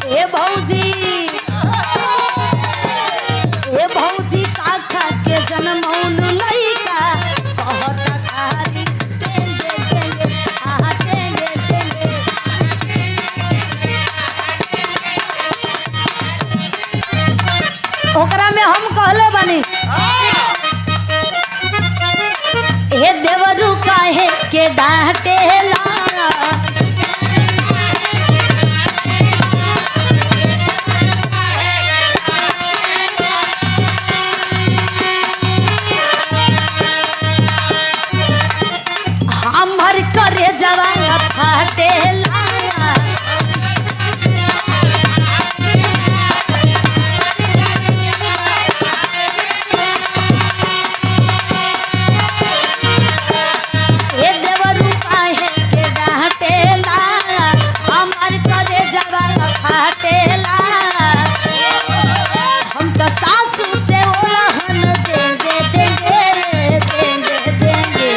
ए भौजी काका के जनमौन लइका कहता खाली देंगे देंगे आहा देंगे देंगे। ओकरा में हम कहले बानी हे देवरू काहे के डांटेला हमर करे जवान फाटेला सासू से ओरहन देंगे देंगे देंगे देंगे।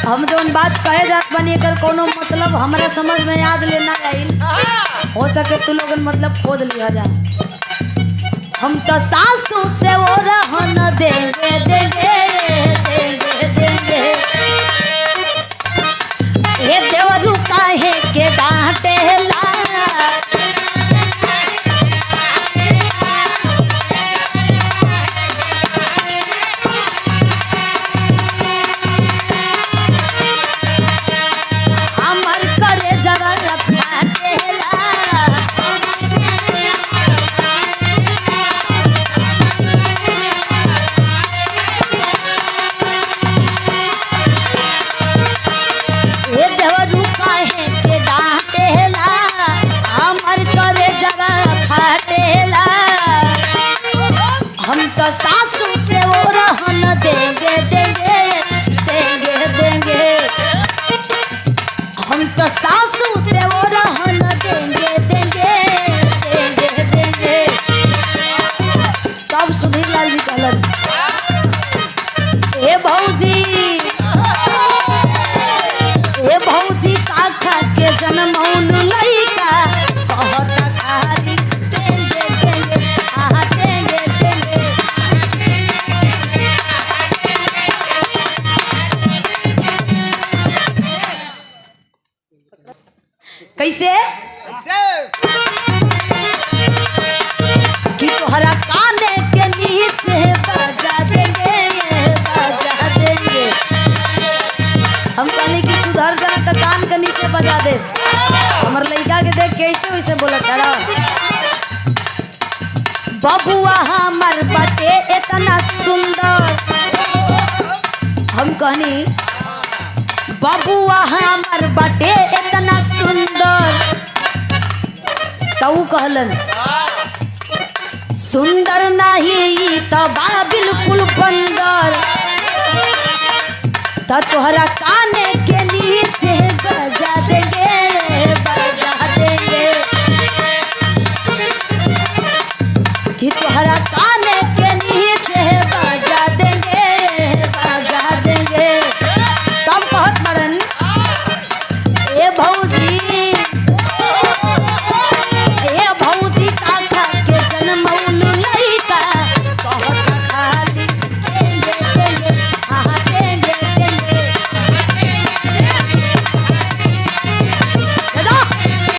हम जोन बात कहे जात बनी एकर कोनो मतलब हमरा समझ में याद लेना आइल हो सके तू लोगन मतलब खोद लिया जा। हम तो सासू से ओरहन देंगे देंगे देंगे देंगे। हे देवरू काहे के डांटेला तो सासू से ओरहन देंगे देंगे देंगे देंगे। हम तो सासू से ओरहन देंगे देंगे देंगे देंगे। तब सुधीर लाल जी कहलन ए भौजी काका के जनमौन लइका कहता खाली देंगे देंगे आहा देंगे देंगे। कैसे कि तोहरा काने के नीचे बजा देंगे बजा देंगे। हम कहले कि सुधर जा तो कान के नीचे बजा दे। हमर लड़का के देख कैसे वैसे बोला खड़ा बबुआ हमर बटे इतना सुंदर। हम कहनी बबुआ हमर बटे इतना सुंदर। तो कहलन सुंदर नहीं तो बा बिल्कुल बंदर। तो तोहरा काने